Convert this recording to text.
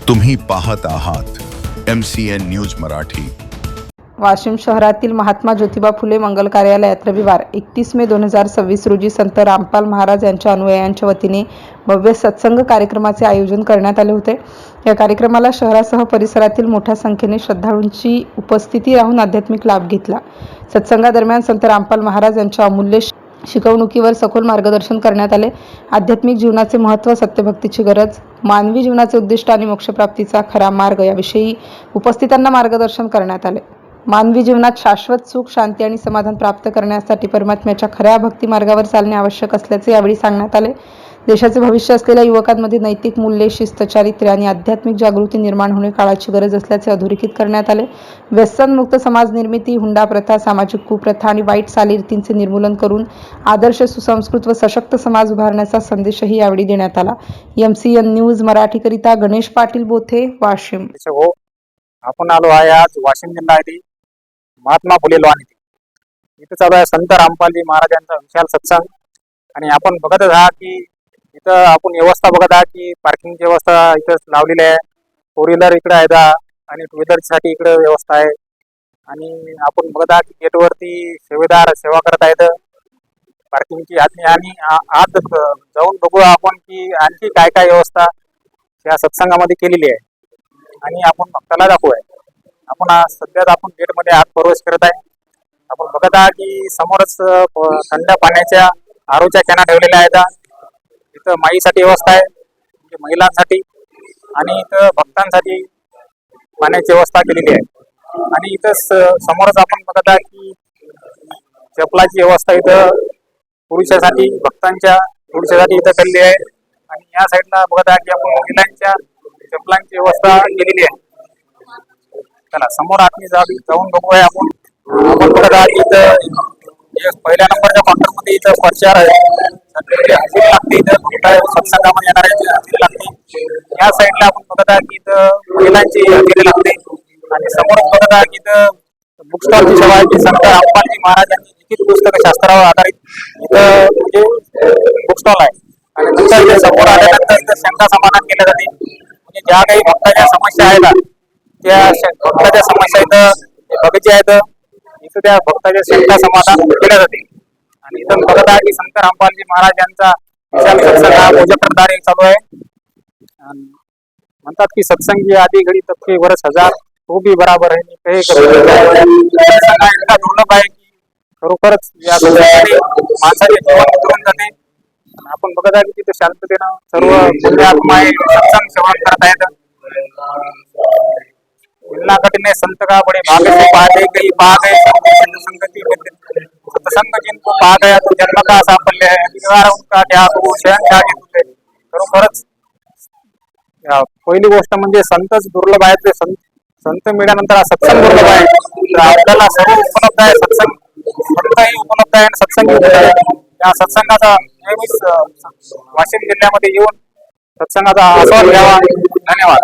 तुम्ही पाहत आहात MCN न्यूज मराठी। वाशिम शहरातील महात्मा ज्योतिबा फुले मंगल कार्यालयात रविवार 31 मे 2026 रोजी संत रामपाल महाराज यांच्या अनुयायांच्या वतीने भव्य सत्संग कार्यक्रमाचे आयोजन करण्यात आले होते। या कार्यक्रमाला शहरासह परिसरातील मोठ्या संख्येने श्रद्धाळूंची उपस्थिती राहून आध्यात्मिक लाभ घेतला। सत्संगादरम्यान संत रामपाल महाराज यांच्या अमूल्य शिकवणुकीवर सखोल मार्गदर्शन करण्यात आले। आध्यात्मिक जीवनाचे महत्त्व, सत्यभक्तीची गरज, मानवी जीवनाचे उद्दिष्ट आणि मोक्षप्राप्तीचा खरा मार्ग याविषयी उपस्थितांना मार्गदर्शन करण्यात आले। मानवी जीवनात शाश्वत सुख, शांती आणि समाधान प्राप्त करण्यासाठी परमात्म्याच्या खऱ्या भक्ती मार्गावर चालणे आवश्यक असल्याचे यावेळी सांगण्यात आले। देशाचे भविष्य असलेल्या युवकांमध्ये नैतिक मूल्ये, शिस्त, चारित्र्य आणि आध्यात्मिक जागृती निर्माण होणे काळाची गरज असल्याचे अधोरेखित करण्यात आले। व्यसनमुक्त समाज निर्मिती, हुंडा प्रथा, सामाजिक कुप्रथा आणि वाईट चालीरीतींचे निर्मूलन करून आदर्श, सुसंस्कृत व सशक्त समाज उभारण्याचा संदेशही यावेळी देण्यात आला। MCN न्यूज मराठीकरिता गणेश पाटील बोथे, वाशिम। आपण आलो आहे आज वाशिम जिल्हा महात्मा फुले लॉन इथे चालू आहे संत रामपालजी महाराजांचा विशाल सत्संग। आणि आपण बघत आहात की इथं आपण व्यवस्था बघत आहात की पार्किंगची व्यवस्था इथं लावलेली आहे। 4 व्हीलर इकडे आहे आणि 2 व्हीलरसाठी इकडे व्यवस्था आहे। आणि आपण बघत आहात की गेटवरती सेवेदार सेवा करत आहेत पार्किंगची। आणि आज जाऊन बघू आपण की आणखी काय काय व्यवस्था या सत्संगामध्ये केलेली आहे आणि आपण भक्ताला दाखवूया। आपण सध्याच आपण गेटमध्ये आत प्रवेश करत आहे। आपण बघत आहात की समोरच थंड पाण्याच्या आरोच्या कॅना ठेवलेल्या आहेत। इथं माईसाठी व्यवस्था आहे, म्हणजे महिलांसाठी, आणि इथं भक्तांसाठी पाण्याची व्यवस्था केलेली आहे। आणि इथं समोरच आपण बघत आहात की चपलाची व्यवस्था इथं पुरुषासाठी, पुरुषासाठी इथं केलेली आहे। आणि या साईडला बघत आहात की आपण महिलांच्या चपलांची व्यवस्था केलेली आहे। चला समोर आतमध्ये जाऊन बघूया आपण बघत आहात इथं पहिल्या नंबरच्या काउंटरमध्ये इथं प्रचार आहे, हजेरी लागते, इथं सत्संगामध्ये येणाऱ्यांची हजेरी लागते। या साईडला आपण बघत आहात की इथं महिलांची हजेरी लागते। आणि समोरच बघत आहात की इथं बुक स्टॉलची सेवा आहे, संत रामपालजी महाराजांनी लिखित पुस्तक शास्त्रावर आधारित इथं म्हणजे बुक स्टॉल आहे। आणि नंतर इथे समोर आल्यानंतर इथं शंका समाधान केले जाते, म्हणजे ज्या काही भक्ताच्या समस्या आहेत त्या भक्ताच्या समस्या इथं बघायचे आहेत, इथं त्या भक्ताच्या शंका समाधान केले जाते। आणि इथं बघत आहे की संत रामपालजी महाराज यांचा विशाल सत्संग हा प्रोजेक्टरद्वारे चालू आहे। म्हणतात की सत्संग की आधी घडी तबके वर्ष हजार तो भी बराबर आहे। सत्संग इतका दुर्लभ आहे की खरोखरच या सत्संगाने माणसाचे जीवन उतरून जाते। आपण बघत आहे की तिथे शांततेनं सर्व पुण्यात्मा सत्संग सेवा करत आहेत। मिलना कठिन संत का बड़े भाग्य से पा गई संगति सत्संग जिनको पा गया तो जन्म का साफल्य है। अधिकार उनका त्याग हो शहनशाह के तुल्य। खरोखरच पहिली गोष्ट म्हणजे संतच दुर्लभ आहेत। ते संत मिळाल्यानंतर हा सत्संग दुर्लभ आहे। तर आपल्याला सर्व उपलब्ध आहे, सत्संग संतही उपलब्ध आहे आणि सत्संग उपलब्ध आहे। या सत्संगाचा नेहमीच वाशिम जिल्ह्यामध्ये येऊन सत्संगाचा आस्वाद घ्यावा। धन्यवाद।